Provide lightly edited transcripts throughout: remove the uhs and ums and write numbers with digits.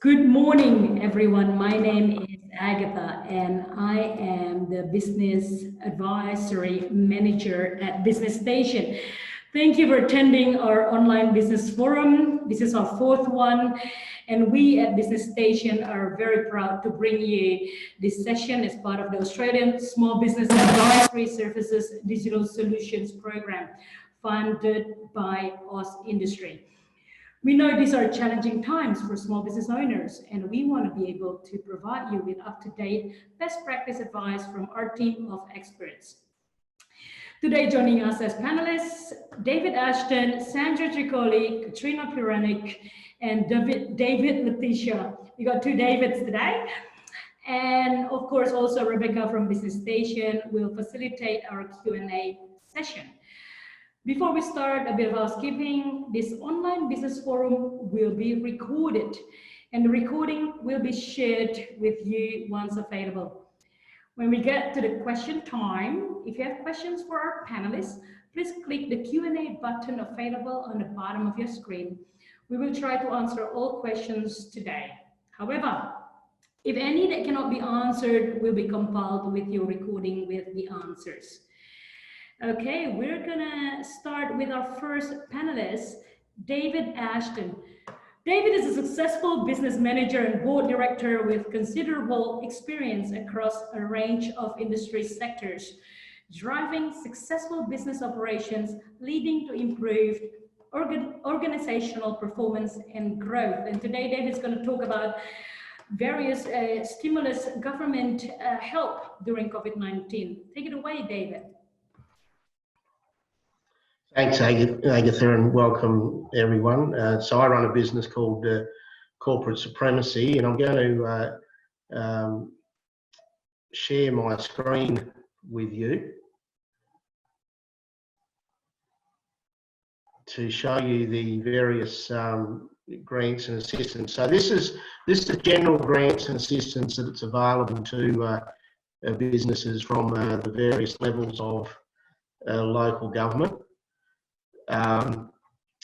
Good morning, everyone. My name is Agatha, and I am the Business Advisory Manager at Business Station. Thank you for attending our online business forum. This is our fourth one, and we at Business Station are very proud to bring you this session as part of the Australian Small Business Advisory Services Digital Solutions Program, funded by AusIndustry. We know these are challenging times for small business owners, and we want to be able to provide you with up-to-date best practice advice from our team of experts. Today, joining us as panelists, David Ashton, Sandra Tricoli, Katrina Piranik, and David Letitia. We got two Davids today. And of course, also Rebecca from Business Station will facilitate our Q&A session. Before we start, a bit of housekeeping. This online business forum will be recorded, and the recording will be shared with you once available. When we get to the question time, if you have questions for our panelists, please click the Q&A button available on the bottom of your screen. We will try to answer all questions today. However, if any that cannot be answered will be compiled with your recording with the answers. Okay, we're gonna start with our first panelist, David Ashton. David is a successful business manager and board director with considerable experience across a range of industry sectors, driving successful business operations, leading to improved organizational performance and growth. And today, David's going to talk about various stimulus government help during COVID-19. Take it away, David. Thanks, Agatha, and welcome everyone. So I run a business called Corporate Supremacy, and I'm going to share my screen with you to show you the various grants and assistance. So this is the general grants and assistance that it's available to businesses from the various levels of local government.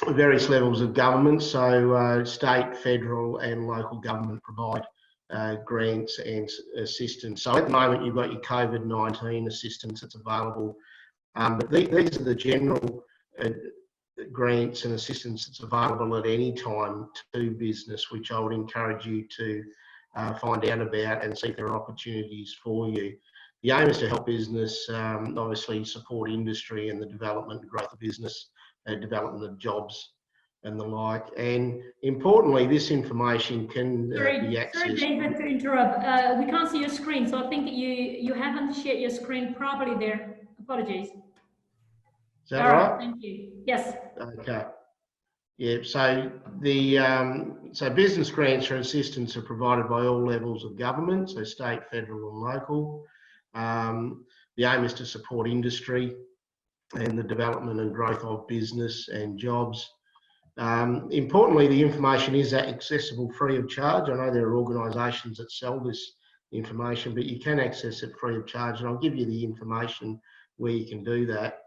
Various levels of government, so state, federal and local government provide grants and assistance. So at the moment you've got your COVID-19 assistance that's available, but these are the general grants and assistance that's available at any time to business, which I would encourage you to find out about and see if there are opportunities for you. The aim is to help business, obviously support industry and the development and growth of business, development of jobs and the like. And importantly, this information can be accessed. Sorry, David, to interrupt. We can't see your screen, so I think you haven't shared your screen properly there. Apologies. Is that right? Thank you. Yes. Okay. Yeah. So the business grants or assistance are provided by all levels of government, so state, federal, and local. The aim is to support industry and the development and growth of business and jobs. Importantly, the information is accessible free of charge. I know there are organisations that sell this information, but you can access it free of charge, and I'll give you the information where you can do that.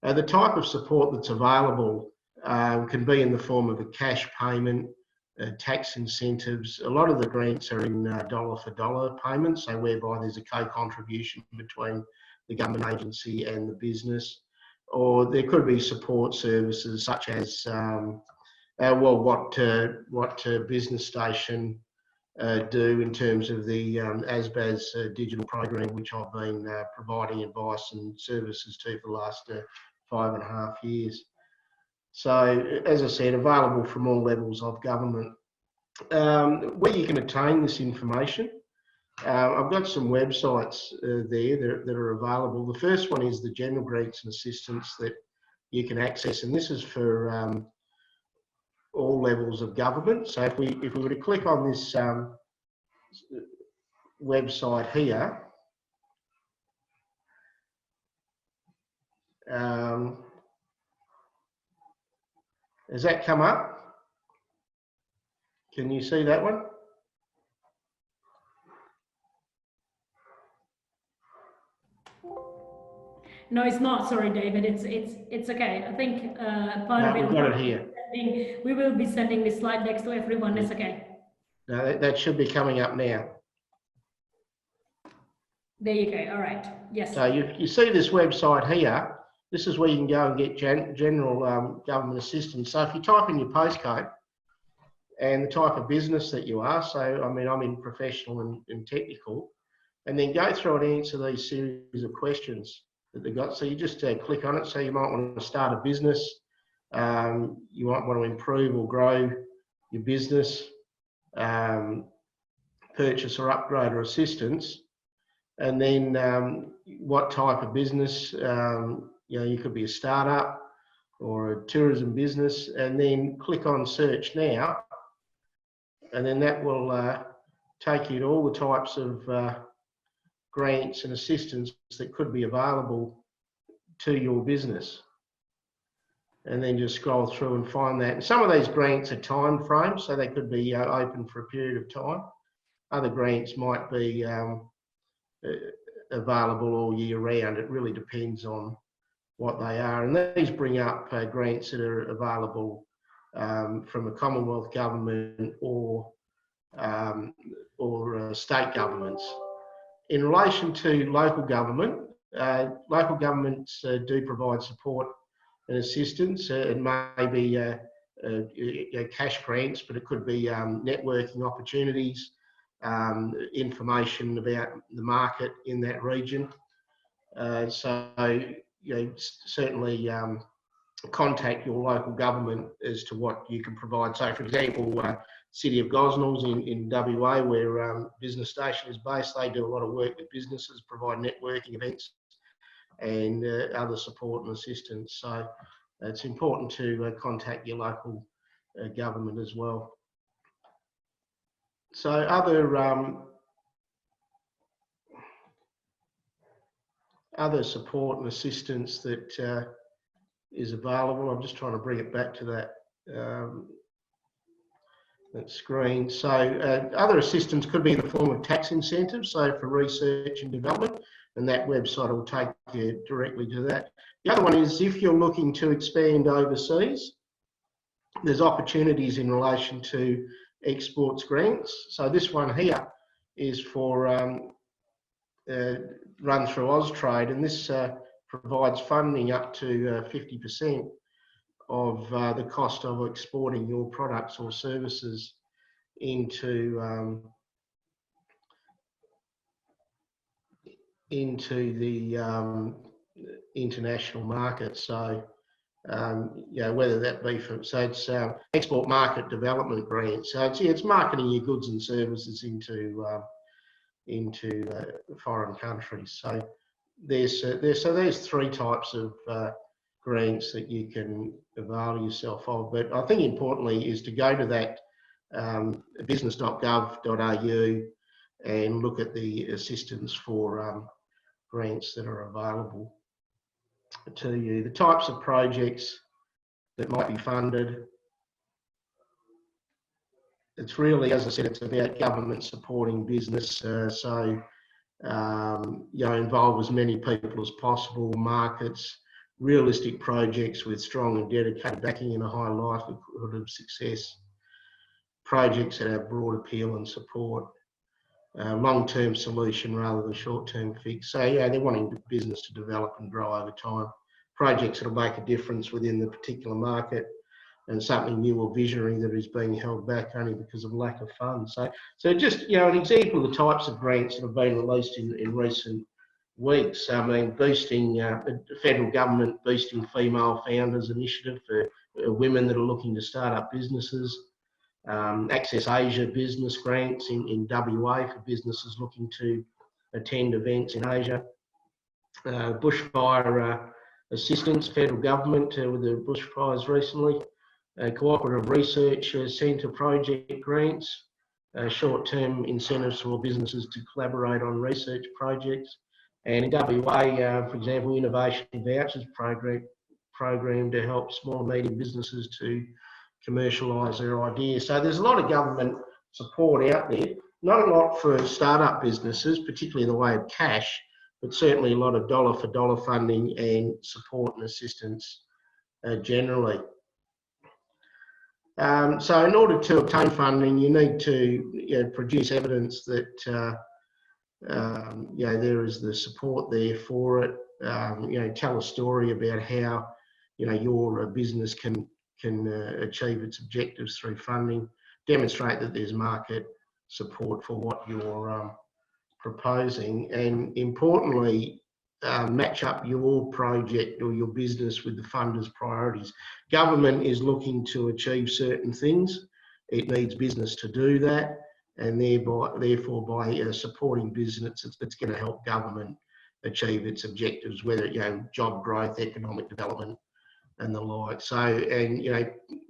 The type of support that's available can be in the form of a cash payment, tax incentives. A lot of the grants are in dollar for dollar payments, so whereby there's a co-contribution between the government agency and the business. Or there could be support services such as, what Business Station do in terms of the ASBAS digital program, which I've been providing advice and services to for the last 5.5 years. So, as I said, available from all levels of government. Where you can obtain this information, I've got some websites there that are available. The first one is the general grants and assistance that you can access, and this is for all levels of government. So if we were to click on this website here, has that come up? Can you see that one? No, it's not. Sorry, David. It's okay. I think part of it. We've got it here. We will be sending this slide decks to everyone. It's okay. No, that should be coming up now. There you go. All right. Yes. So you see this website here. This is where you can go and get general government assistance. So if you type in your postcode and the type of business that you are, so I mean, I'm in professional and technical, and then go through and answer these series of questions that they've got. So you just click on it. So you might want to start a business. You might want to improve or grow your business, purchase or upgrade or assistance. And then what type of business, you could be a startup or a tourism business, and then click on search now. And then that will take you to all the types of grants and assistance that could be available to your business. And then just scroll through and find that. And some of these grants are time framed, so they could be open for a period of time. Other grants might be available all year round. It really depends on what they are. And these bring up grants that are available from the Commonwealth government or state governments. In relation to local governments do provide support and assistance. It may be cash grants, but it could be networking opportunities, information about the market in that region. Certainly contact your local government as to what you can provide. So, for example, City of Gosnells in WA, where Business Station is based, they do a lot of work with businesses, provide networking events and other support and assistance. So it's important to contact your local government as well. So other support and assistance that is available. I'm just trying to bring it back to that screen. So other assistance could be in the form of tax incentives, so for research and development, and that website will take you directly to that. The other one is if you're looking to expand overseas, there's opportunities in relation to exports grants. So this one here is for run through Austrade, and this provides funding up to 50% of the cost of exporting your products or services into the international market. So whether that be from, so it's export market development grants. So it's marketing your goods and services into foreign countries. So there's three types of grants that you can avail yourself of. But I think importantly is to go to that business.gov.au and look at the assistance for grants that are available to you. The types of projects that might be funded. It's really, as I said, it's about government supporting business. Involve as many people as possible, markets, realistic projects with strong and dedicated backing and a high likelihood of success, projects that have broad appeal and support, long-term solution rather than short-term fix. So they're wanting the business to develop and grow over time, projects that will make a difference within the particular market, and something new or visionary that is being held back only because of lack of funds. So just an example of the types of grants that have been released in recent weeks. I mean, boosting the federal government boosting female founders initiative for women that are looking to start up businesses. Access Asia business grants in WA for businesses looking to attend events in Asia. Bushfire assistance, federal government with the bushfires recently. Cooperative Research Centre project grants, short-term incentives for businesses to collaborate on research projects. And in WA, for example, Innovation Vouchers program to help small and medium businesses to commercialise their ideas. So there's a lot of government support out there, not a lot for startup businesses, particularly in the way of cash, but certainly a lot of dollar-for-dollar funding and support and assistance generally. So in order to obtain funding, you need to produce evidence that there is the support there for it. Tell a story about how your business can achieve its objectives through funding. Demonstrate that there's market support for what you're proposing, and importantly, match up your project or your business with the funder's priorities. Government is looking to achieve certain things. It needs business to do that, and therefore by supporting business, it's going to help government achieve its objectives, whether job growth, economic development, and the like. So, and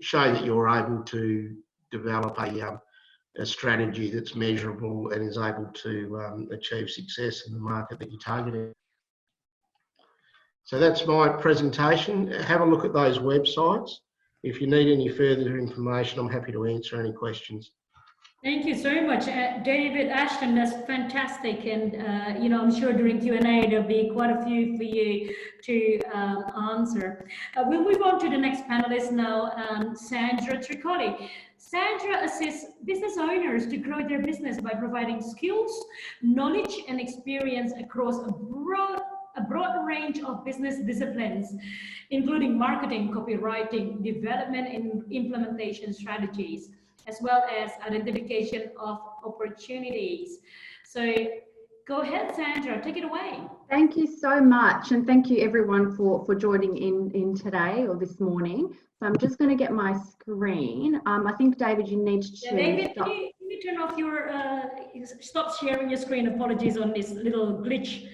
show that you're able to develop a strategy that's measurable and is able to achieve success in the market that you're targeting. So that's my presentation. Have a look at those websites. If you need any further information, I'm happy to answer any questions. Thank you so much, David Ashton. That's fantastic, and I'm sure during Q&A there'll be quite a few for you to answer. We'll move on to the next panelist now, Sandra Tricotti. Sandra assists business owners to grow their business by providing skills, knowledge, and experience across a broad range of business disciplines, including marketing, copywriting, development, and implementation strategies, as well as identification of opportunities. So go ahead, Sandra, take it away. Thank you so much. And thank you everyone for joining in today or this morning. So I'm just going to get my screen. I think, David, you need to David, can you turn off your, stop sharing your screen. Apologies on this little glitch.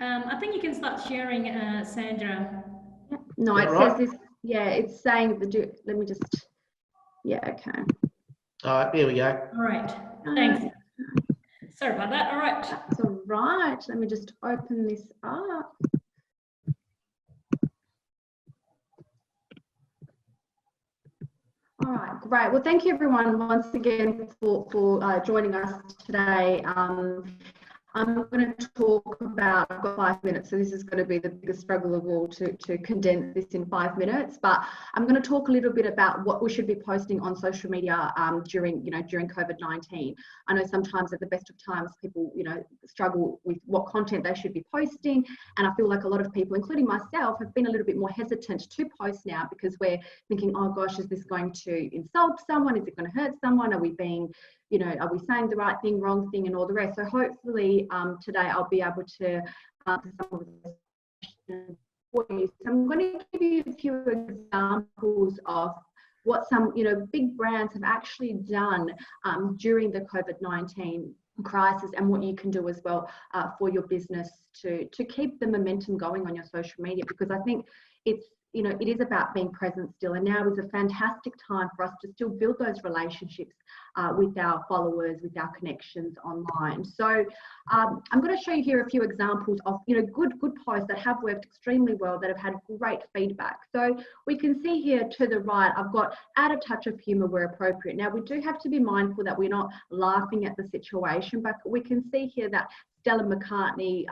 I think you can start sharing, Sandra. No, it says this. Yeah, it's saying let me just. Yeah, okay. All right, there we go. All right, thanks. Sorry about that. All right. That's all right. Let me just open this up. All right, great. Well, thank you everyone once again for joining us today. I'm going to talk about, I've got 5 minutes, so this is going to be the biggest struggle of all to condense this in 5 minutes, but I'm going to talk a little bit about what we should be posting on social media during COVID-19. I know sometimes at the best of times people, struggle with what content they should be posting, and I feel like a lot of people, including myself, have been a little bit more hesitant to post now because we're thinking, oh gosh, is this going to insult someone? Is it going to hurt someone? Are we being are we saying the right thing, wrong thing, and all the rest? So hopefully today I'll be able to answer some of those questions for you. So I'm going to give you a few examples of what some big brands have actually done during the COVID-19 crisis, and what you can do as well for your business to keep the momentum going on your social media, because I think it's it is about being present still, and now is a fantastic time for us to still build those relationships with our followers, with our connections online. So I'm going to show you here a few examples of good posts that have worked extremely well, that have had great feedback. So we can see here to the right, I've got add a touch of humour where appropriate. Now we do have to be mindful that we're not laughing at the situation, but we can see here that Stella McCartney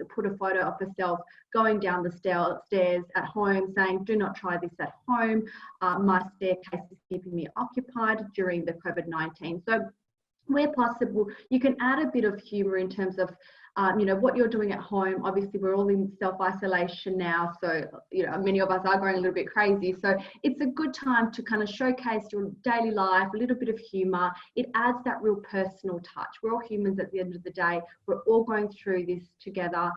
put a photo of herself going down the stairs at home, saying, "Do not try this at home. My staircase is keeping me occupied during the COVID-19." So where possible, you can add a bit of humour in terms of what you're doing at home. Obviously, we're all in self-isolation now, so many of us are going a little bit crazy. So it's a good time to kind of showcase your daily life, a little bit of humour. It adds that real personal touch. We're all humans at the end of the day. We're all going through this together.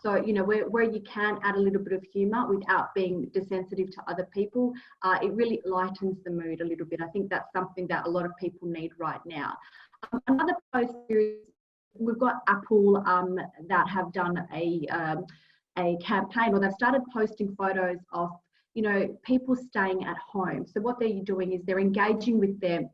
So where you can add a little bit of humour without being desensitive to other people, it really lightens the mood a little bit. I think that's something that a lot of people need right now. Another post series. We've got Apple that have done a campaign, or they've started posting photos of people staying at home. So what they're doing is they're engaging with their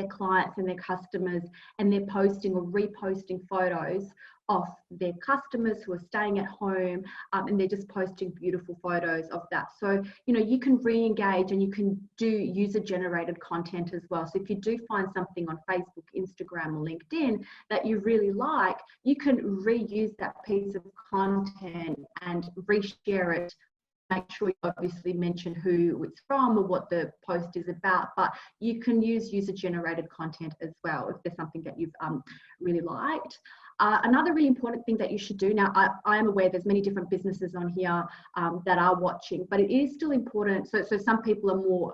clients and their customers, and they're posting or reposting photos of their customers who are staying at home, and they're just posting beautiful photos of that. So you can re-engage, and you can do user-generated content as well. So if you do find something on Facebook, Instagram, or LinkedIn that you really like, you can reuse that piece of content and reshare it make sure you obviously mention who it's from or what the post is about, but you can use user-generated content as well if there's something that you've really liked. Another really important thing that you should do, now I am aware there's many different businesses on here that are watching, but it is still important. So some people are more,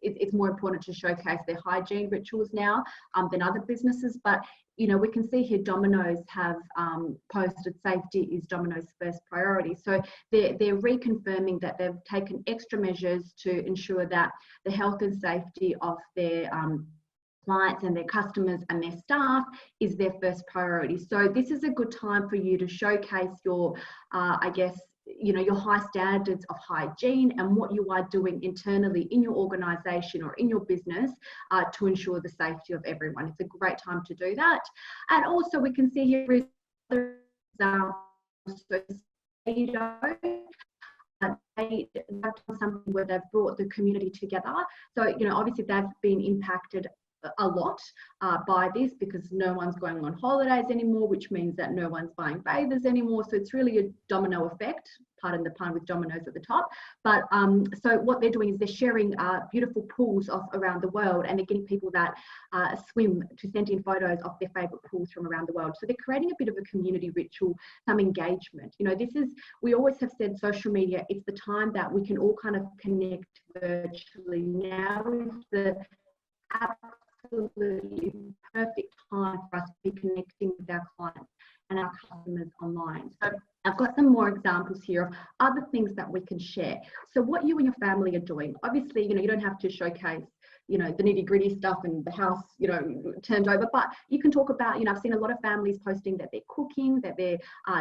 it's more important to showcase their hygiene rituals now than other businesses. But, we can see here Domino's have posted safety is Domino's first priority. So they're reconfirming that they've taken extra measures to ensure that the health and safety of their clients and their customers and their staff is their first priority. So this is a good time for you to showcase your, your high standards of hygiene and what you are doing internally in your organisation or in your business to ensure the safety of everyone. It's a great time to do that. And also we can see here is other examples. So they've done something where they've brought the community together. So, obviously they've been impacted a lot by this because no one's going on holidays anymore, which means that no one's buying bathers anymore. So it's really a domino effect, pardon the pun with dominoes at the top. But so what they're doing is they're sharing beautiful pools around the world, and they're getting people that swim to send in photos of their favourite pools from around the world. So they're creating a bit of a community ritual, some engagement. We always have said social media, it's the time that we can all kind of connect virtually. Now is the absolutely perfect time for us to be connecting with our clients and our customers online. So I've got some more examples here of other things that we can share. So what you and your family are doing, obviously, you don't have to showcase, the nitty gritty stuff and the house, turned over, but you can talk about, I've seen a lot of families posting that they're cooking, that they're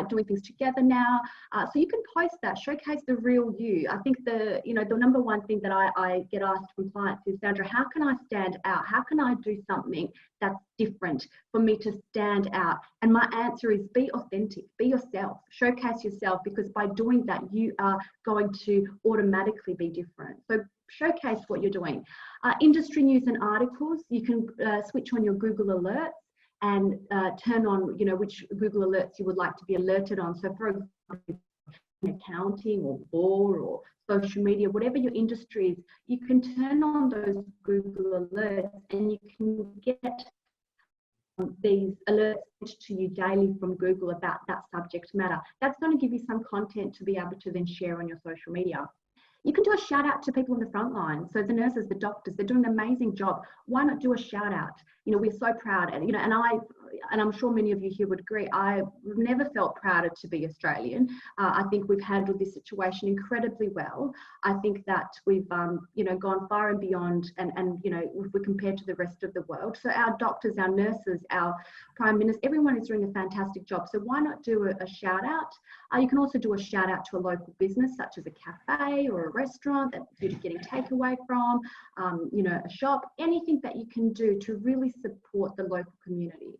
doing things together now. So you can post that, showcase the real you. I think the number one thing that I get asked from clients is, Sandra, how can I stand out? How can I do something that's different for me to stand out? And my answer is be authentic, be yourself, showcase yourself, because by doing that, you are going to automatically be different. So showcase what you're doing. Industry news and articles, you can switch on your Google Alerts and turn on, which Google Alerts you would like to be alerted on. So for example, accounting or law or social media, whatever your industry is, you can turn on those Google Alerts and you can get these alerts to you daily from Google about that subject matter. That's going to give you some content to be able to then share on your social media. You can do a shout out to people on the front line. So the nurses, the doctors, they're doing an amazing job. Why not do a shout out? We're so proud, and I'm sure many of you here would agree, I've never felt prouder to be Australian. I think we've handled this situation incredibly well. I think that we've, gone far and beyond, and if we compare to the rest of the world. So our doctors, our nurses, our Prime Minister, everyone is doing a fantastic job. So why not do a shout out? You can also do a shout out to a local business, such as a cafe or a restaurant that you're getting takeaway from, a shop, anything that you can do to really support the local community.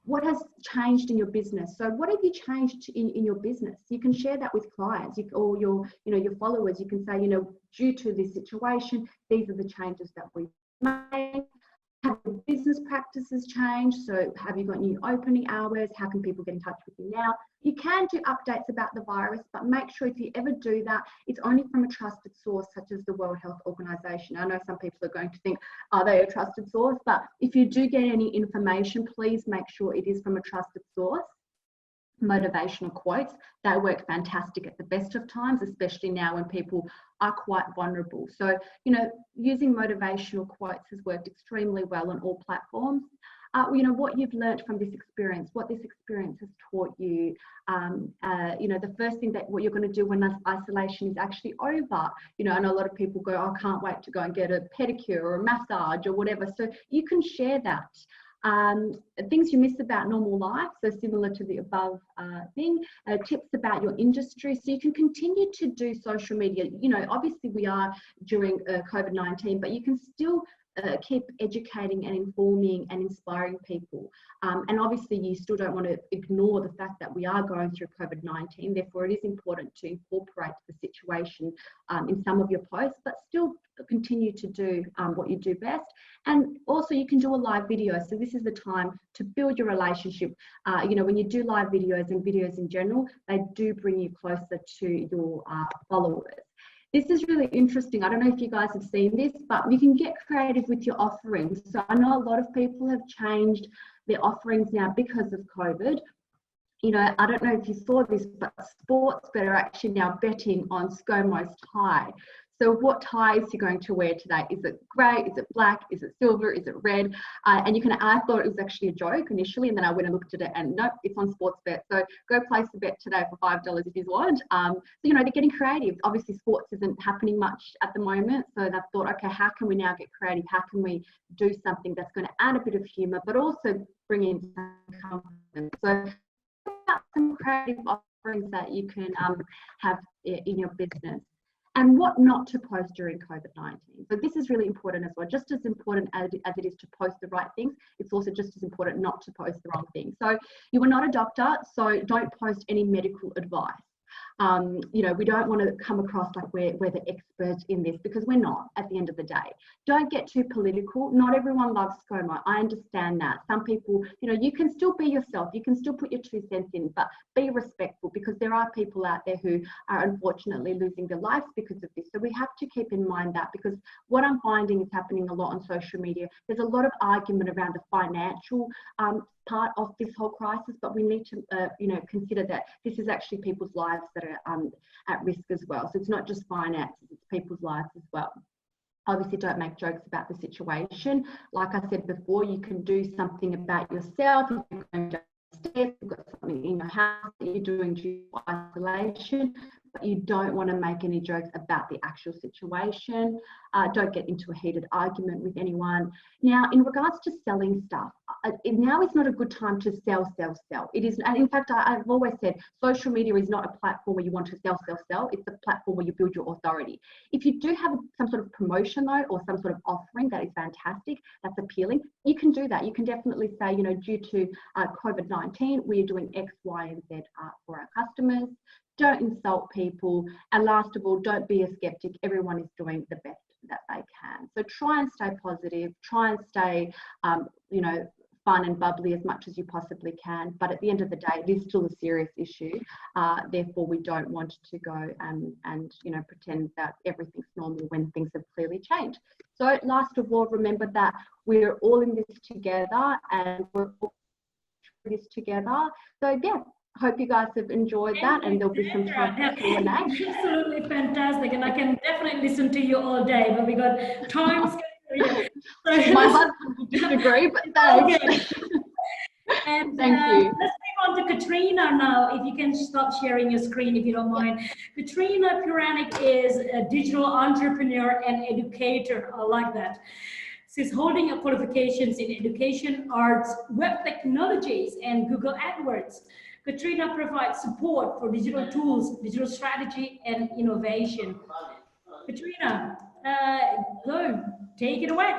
What has changed in your business? So what have you changed in your business? You can share that with clients or your followers. You can say, due to this situation, these are the changes that we've made. Have your business practices changed? So have you got new opening hours? How can people get in touch with you now? You can do updates about the virus, but make sure if you ever do that, it's only from a trusted source such as the World Health Organization. I know some people are going to think, are they a trusted source? But if you do get any information, please make sure it is from a trusted source. Motivational quotes, they work fantastic at the best of times, especially now when people are quite vulnerable. So, using motivational quotes has worked extremely well on all platforms. What you've learned from this experience, what this experience has taught you, the first thing that what you're going to do when isolation is actually over. I know a lot of people go, I can't wait to go and get a pedicure or a massage or whatever. So you can share that. Things you miss about normal life, so similar to the above thing, tips about your industry, so you can continue to do social media. Obviously we are during COVID-19, but you can still keep educating and informing and inspiring people. And obviously you still don't want to ignore the fact that we are going through COVID-19. Therefore, it is important to incorporate the situation in some of your posts, but still continue to do what you do best. And also you can do a live video. So this is the time to build your relationship. You know, when you do live videos and videos in general, they do bring you closer to your followers. This is really interesting. I don't know if you guys have seen this, but you can get creative with your offerings. So I know a lot of people have changed their offerings now because of COVID. You know, I don't know if you saw this, but sports bet are actually now betting on ScoMo's tie. So what ties you're going to wear today? Is it grey? Is it black? Is it silver? Is it red? And you can, I thought it was actually a joke initially, and then I went and looked at it and nope, it's on sports bet. So go place the bet today for $5 if you want. So, you know, they're getting creative. Obviously sports isn't happening much at the moment. So they've thought, okay, how can we now get creative? How can we do something that's going to add a bit of humour, but also bring in some confidence? So some creative offerings that you can have in your business. And what not to post during COVID-19. So this is really important as well. Just as important as it is to post the right things, it's also just as important not to post the wrong things. So you are not a doctor, so don't post any medical advice. You know, we don't want to come across like we're the experts in this, because we're not at the end of the day. Don't get too political. Not everyone loves ScoMo. I understand that. Some people, you know, you can still be yourself. You can still put your 2 cents in, but be respectful, because there are people out there who are unfortunately losing their lives because of this. So we have to keep in mind that, because what I'm finding is happening a lot on social media. There's a lot of argument around the financial part of this whole crisis, but we need to you know, consider that this is actually people's lives that are at risk as well. So it's not just finances, it's people's lives as well. Obviously don't make jokes about the situation. Like I said before, you can do something about yourself. If you're going downstairs, you've got something in your house that you're doing due to isolation, but you don't want to make any jokes about the actual situation. Don't get into a heated argument with anyone. Now, in regards to selling stuff, now is not a good time to sell. It is, and in fact, I've always said social media is not a platform where you want to sell. It's a platform where you build your authority. If you do have some sort of promotion though, or some sort of offering that is fantastic, that's appealing, you can do that. You can definitely say, you know, due to COVID-19, we're doing X, Y, and Z for our customers. Don't insult people. And last of all, don't be a skeptic. Everyone is doing the best that they can. So try and stay positive, try and stay, you know, fun and bubbly as much as you possibly can. But at the end of the day, it is still a serious issue. Therefore, we don't want to go and you know, pretend that everything's normal when things have clearly changed. So last of all, remember that we're all in this together, and we're all in this together. So yeah, hope you guys have enjoyed that, and there'll be some time for Q&A. Absolutely fantastic, and I can definitely listen to you all day, but we got time. My husband would disagree, but thanks. Okay. And thank you. Let's move on to Katrina now. If you can stop sharing your screen, if you don't mind. Yeah. Katrina Puranik is a digital entrepreneur and educator. I like that. She's holding a qualifications in education, arts, web technologies, and Google AdWords. Katrina provides support for digital tools, digital strategy, and innovation. Katrina, go, take it away.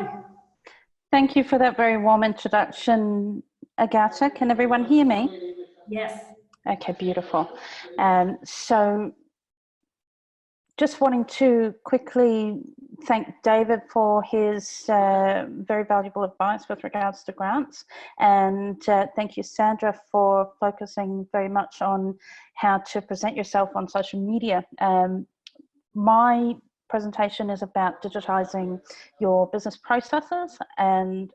Thank you for that very warm introduction, Agatha. Can everyone hear me? Yes. Okay, beautiful. So just wanting to quickly thank David for his very valuable advice with regards to grants. And thank you, Sandra, for focusing very much on how to present yourself on social media. My presentation is about digitizing your business processes, and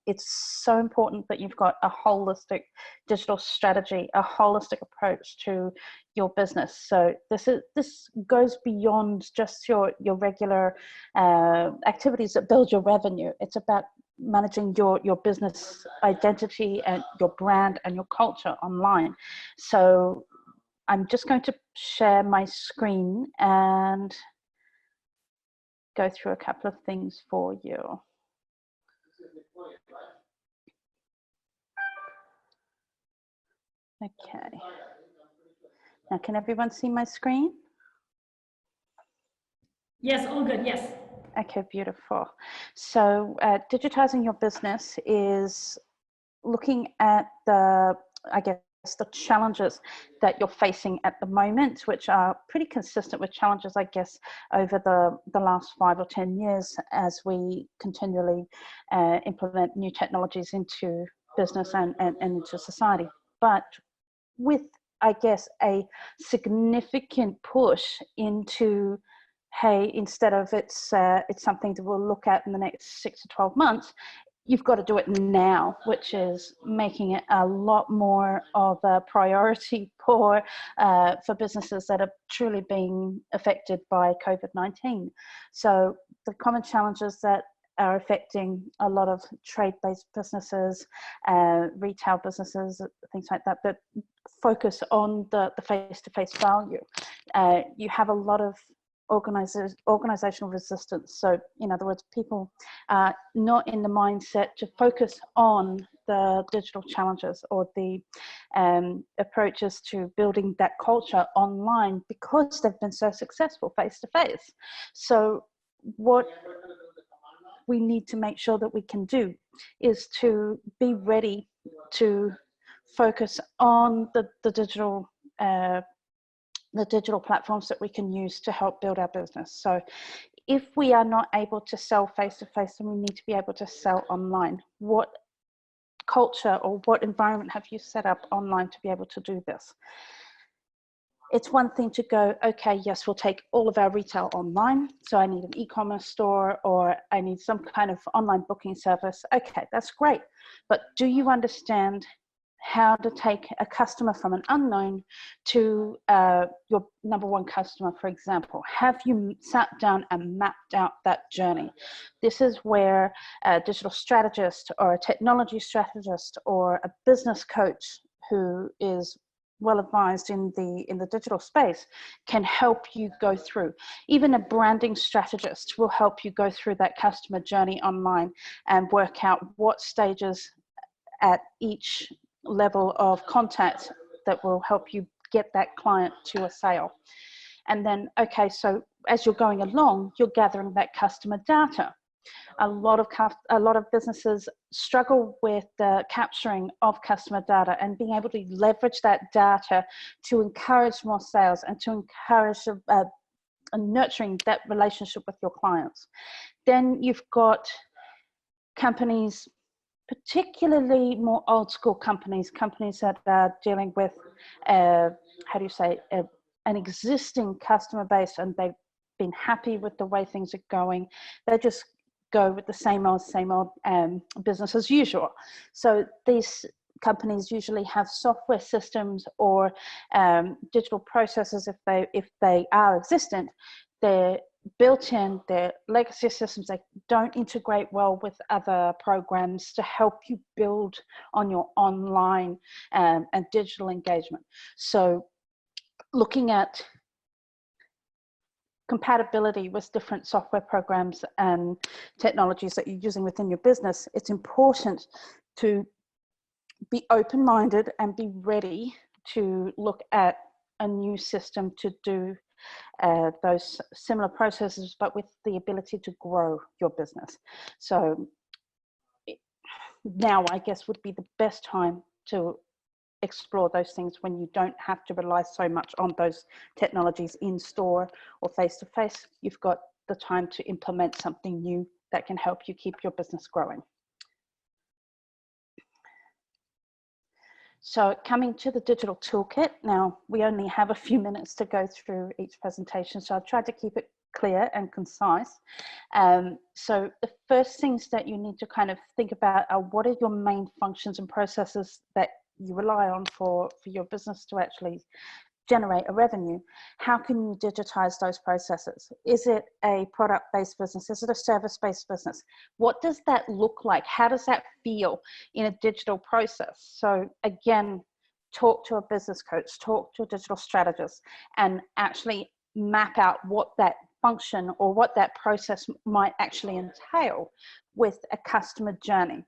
it's so important that you've got a holistic digital strategy, a holistic approach to your business. So this goes beyond just your regular activities that build your revenue. It's about managing your business identity and your brand and your culture online. So I'm just going to share my screen and go through a couple of things for you. Okay. Now, can everyone see my screen? Yes, all good, yes. Okay, beautiful. So digitizing your business is looking at the, I guess, the challenges that you're facing at the moment, which are pretty consistent with challenges, I guess, over the last 5 or 10 years as we continually implement new technologies into business and into society. But with, I guess, a significant push into, hey, instead of it's something that we'll look at in the next 6 to 12 months, you've got to do it now, which is making it a lot more of a priority for businesses that are truly being affected by COVID-19. So the common challenges that are affecting a lot of trade-based businesses, retail businesses, things like that, that focus on the face-to-face value. You have a lot of organizational resistance. So in other words, people are not in the mindset to focus on the digital challenges or the approaches to building that culture online because they've been so successful face-to-face. So what we need to make sure that we can do is to be ready to focus on the digital platforms that we can use to help build our business. So if we are not able to sell face-to-face, then we need to be able to sell online. What culture or what environment have you set up online to be able to do this? It's one thing to go, okay, yes, we'll take all of our retail online. So I need an e-commerce store or I need some kind of online booking service. Okay, that's great. But do you understand how to take a customer from an unknown to your number one customer, for example? Have you sat down and mapped out that journey? This is where a digital strategist or a technology strategist or a business coach who is well advised in the digital space can help you go through. Even a branding strategist will help you go through that customer journey online and work out what stages at each level of contact that will help you get that client to a sale. And then, okay, so as you're going along, you're gathering that customer data. A lot of businesses struggle with the capturing of customer data and being able to leverage that data to encourage more sales and to encourage nurturing that relationship with your clients. Then you've got companies, particularly more old school companies that are dealing with, an existing customer base, and they've been happy with the way things are going. They just go with the same old business as usual. So these companies usually have software systems or digital processes, if they are existent. They're built in, their legacy systems, they don't integrate well with other programs to help you build on your online and digital engagement. So looking at compatibility with different software programs and technologies that you're using within your business, it's important to be open-minded and be ready to look at a new system to do those similar processes, but with the ability to grow your business. So now, I guess, would be the best time to explore those things when you don't have to rely so much on those technologies in store or face-to-face. You've got the time to implement something new that can help you keep your business growing. So coming to the digital toolkit, now we only have a few minutes to go through each presentation, so I've tried to keep it clear and concise. So the first things that you need to kind of think about are, what are your main functions and processes that you rely on for your business to actually generate a revenue? How can you digitize those processes? Is it a product-based business? Is it a service-based business? What does that look like? How does that feel in a digital process? So again, talk to a business coach, talk to a digital strategist, and actually map out what that function or what that process might actually entail with a customer journey.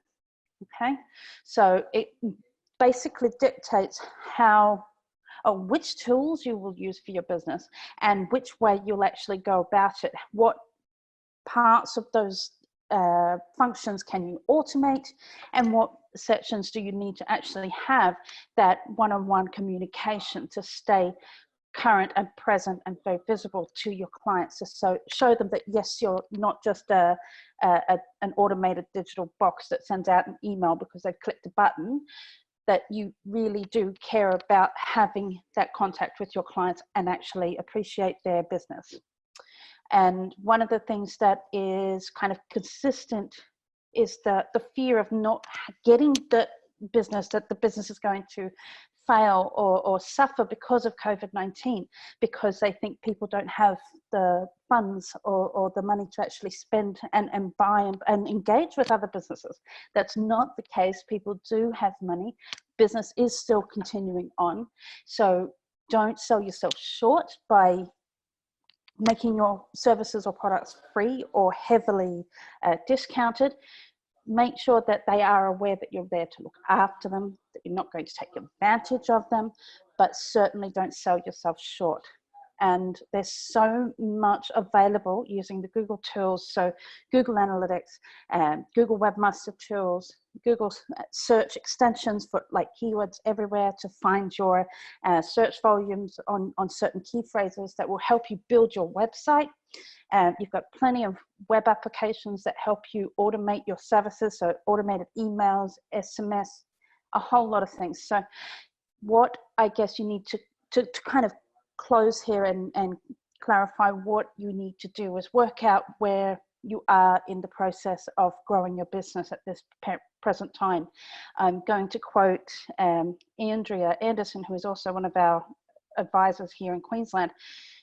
Okay, so it basically dictates which tools you will use for your business and which way you'll actually go about it. What parts of those functions can you automate, and what sections do you need to actually have that one-on-one communication to stay current and present and very visible to your clients, to show them that yes, you're not just an automated digital box that sends out an email because they've clicked a button, that you really do care about having that contact with your clients and actually appreciate their business. And one of the things that is kind of consistent is the fear of not getting the business, that the business is going to fail or suffer because of COVID-19, because they think people don't have the funds or the money to actually spend and buy and engage with other businesses. That's not the case. People do have money. Business is still continuing on. So don't sell yourself short by making your services or products free or heavily discounted. Make sure that they are aware that you're there to look after them, that you're not going to take advantage of them, but certainly don't sell yourself short. And there's so much available using the Google tools, so Google Analytics, Google Webmaster Tools, Google search extensions for like keywords everywhere to find your search volumes on certain key phrases that will help you build your website. You've got plenty of web applications that help you automate your services, so automated emails, SMS, a whole lot of things. So what I guess you need to kind of close here and clarify what you need to do is work out where you are in the process of growing your business at this present time. I'm going to quote Andrea Anderson, who is also one of our advisors here in Queensland.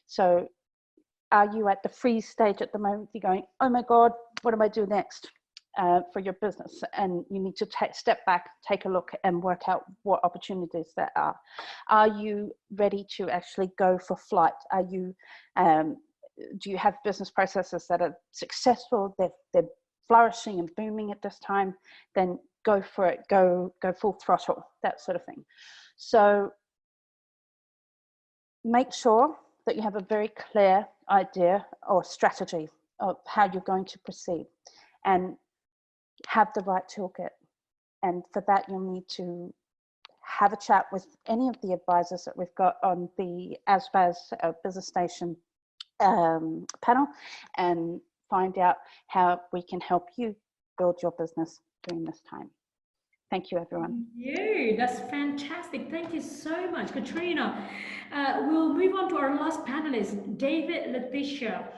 So are you at the freeze stage at the moment? You're going, oh my God, what do I do next for your business? And you need to step back, take a look and work out what opportunities there are. Are you ready to actually go for flight? Are you, do you have business processes that are successful? They're flourishing and booming at this time? Then go for it, go full throttle, that sort of thing. So make sure that you have a very clear idea or strategy of how you're going to proceed, and have the right toolkit. And for that, you'll need to have a chat with any of the advisors that we've got on the ASBAS Business Station panel and find out how we can help you build your business during this time. Thank you, everyone. Yeah, that's fantastic. Thank you so much, Katrina. We'll move on to our last panelist, David Letitia.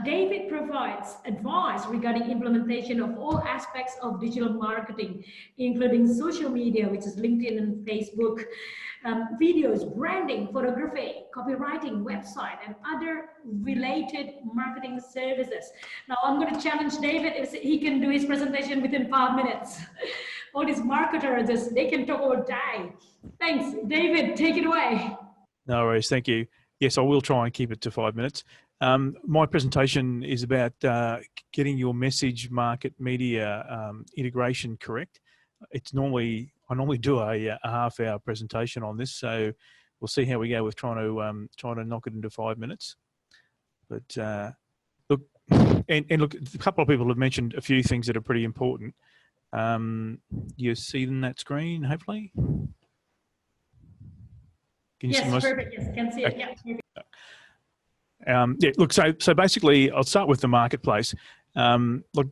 David provides advice regarding implementation of all aspects of digital marketing, including social media, which is LinkedIn and Facebook, videos, branding, photography, copywriting, website, and other related marketing services. Now, I'm going to challenge David if he can do his presentation within 5 minutes. All these marketers, they can talk all day. Thanks. David, take it away. No worries. Thank you. Yes, I will try and keep it to 5 minutes. My presentation is about getting your message market media integration correct. I normally do a half-hour presentation on this, so we'll see how we go with trying to knock it into 5 minutes. But look, and look, a couple of people have mentioned a few things that are pretty important. You see in that screen, hopefully? Can you see my... Perfect. Yes, can see it. Okay. Yeah. Yeah, look, so basically, I'll start with the marketplace. Look,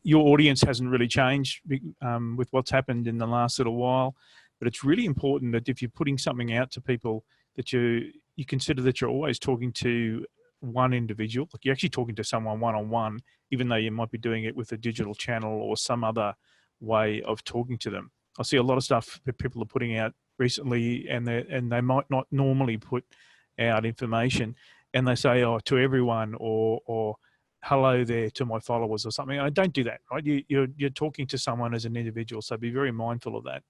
your audience hasn't really changed with what's happened in the last little while, but it's really important that if you're putting something out to people, that you consider that you're always talking to one individual, like you're actually talking to someone one-on-one, even though you might be doing it with a digital channel or some other way of talking to them. I see a lot of stuff that people are putting out recently, and they might not normally put out information, and they say, oh, to everyone, or hello there to my followers or something. I don't do that, right? You're talking to someone as an individual, so be very mindful of that.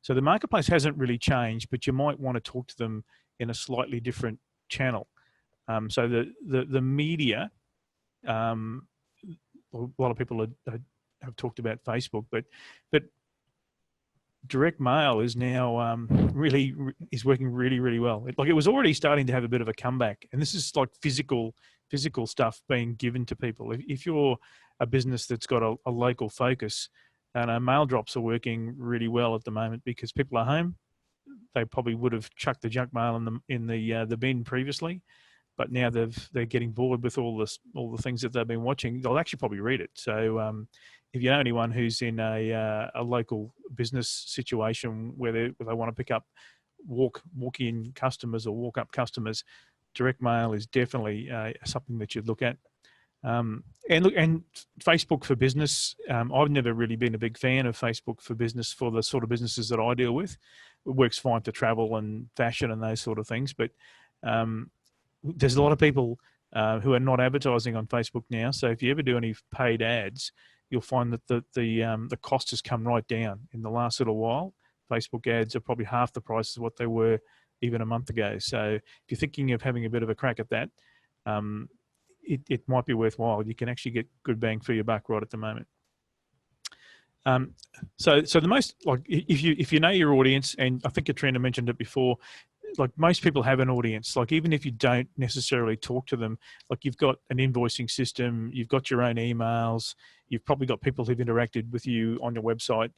So the marketplace hasn't really changed, but you might want to talk to them in a slightly different channel. So the media, a lot of people have talked about Facebook, but direct mail is now working really, really well. It was already starting to have a bit of a comeback, and this is like physical physical stuff being given to people. If you're a business that's got a local focus, and mail drops are working really well at the moment because people are home. They probably would have chucked the junk mail in the bin previously, but now they're getting bored with all the things that they've been watching. They'll actually probably read it. So if you know anyone who's in a local business situation where they want to pick up walk-in customers or walk-up customers, direct mail is definitely something that you'd look at. And Facebook for business. I've never really been a big fan of Facebook for business for the sort of businesses that I deal with. It works fine for travel and fashion and those sort of things, but there's a lot of people who are not advertising on Facebook now. So if you ever do any paid ads, you'll find that the cost has come right down in the last little while. Facebook ads are probably half the price of what they were even a month ago. So if you're thinking of having a bit of a crack at that, it might be worthwhile. You can actually get good bang for your buck right at the moment. So the most, like, if you know your audience, and I think Katrina mentioned it before, like most people have an audience. Like even if you don't necessarily talk to them, like you've got an invoicing system, you've got your own emails, you've probably got people who've interacted with you on your website.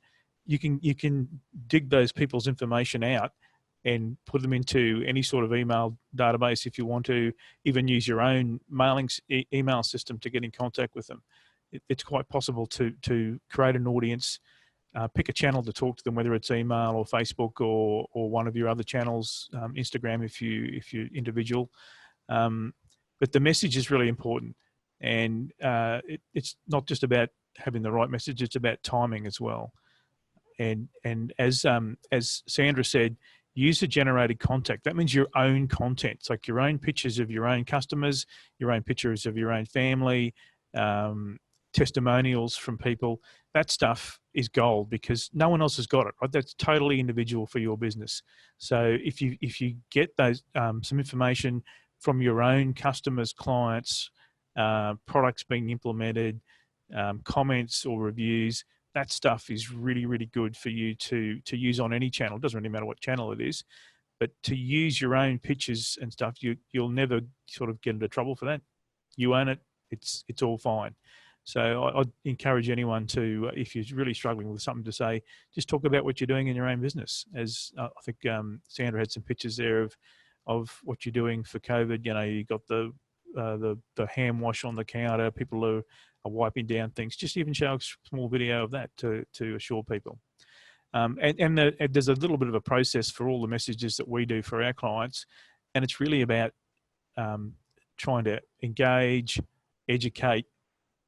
You can dig those people's information out and put them into any sort of email database if you want to, even use your own email system to get in contact with them. It's quite possible to create an audience, pick a channel to talk to them, whether it's email or Facebook or one of your other channels, Instagram if you're individual. But the message is really important, and it's not just about having the right message; it's about timing as well. And as Sandra said, user-generated content. That means your own content. It's like your own pictures of your own customers, your own pictures of your own family, testimonials from people. That stuff is gold because no one else has got it, right? That's totally individual for your business. So if you get those some information from your own customers, clients, products being implemented, comments or reviews, that stuff is really, really good for you to use on any channel. It doesn't really matter what channel it is, but to use your own pictures and stuff, you'll never sort of get into trouble for that. You own it. It's all fine. So I'd encourage anyone to, if you're really struggling with something to say, just talk about what you're doing in your own business. As I think Sandra had some pictures there of what you're doing for COVID. You know, you got the hand wash on the counter. People are wiping down things. Just even show a small video of that to assure people. And there's a little bit of a process for all the messages that we do for our clients, and it's really about trying to engage, educate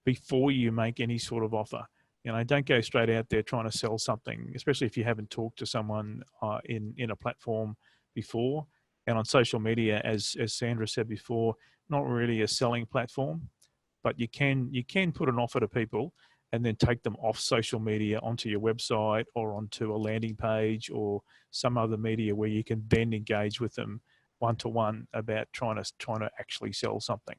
before you make any sort of offer. You know, don't go straight out there trying to sell something, especially if you haven't talked to someone in a platform before. And on social media, as Sandra said before, not really a selling platform, but you can put an offer to people and then take them off social media onto your website or onto a landing page or some other media where you can then engage with them one-to-one about trying to actually sell something.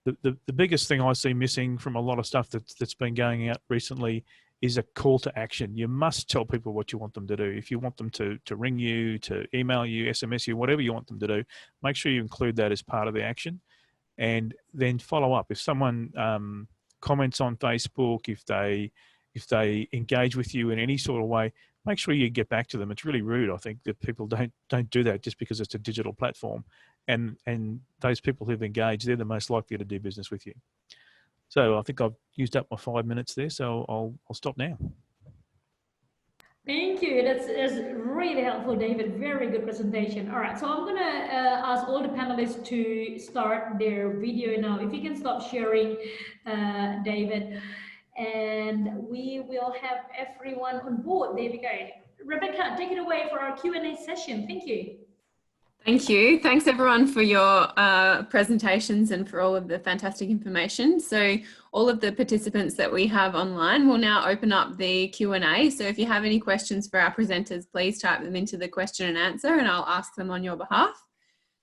The biggest thing I see missing from a lot of stuff that's been going out recently is a call to action. You must tell people what you want them to do. If you want them to ring you, to email you, SMS you, whatever you want them to do, make sure you include that as part of the action. And then follow up. If someone comments on Facebook, if they engage with you in any sort of way, make sure you get back to them. It's really rude, I think, that people don't do that just because it's a digital platform. And those people who've engaged, they're the most likely to do business with you. So I think I've used up my 5 minutes there, so I'll stop now. Thank you. That's really helpful, David. Very good presentation. All right, so I'm going to ask all the panelists to start their video now. If you can stop sharing, David, and we will have everyone on board. There we go. Rebecca, take it away for our Q&A session. Thank you. Thank you. Thanks everyone for your presentations and for all of the fantastic information. So all of the participants that we have online will now open up the Q&A. So if you have any questions for our presenters, please type them into the question and answer and I'll ask them on your behalf.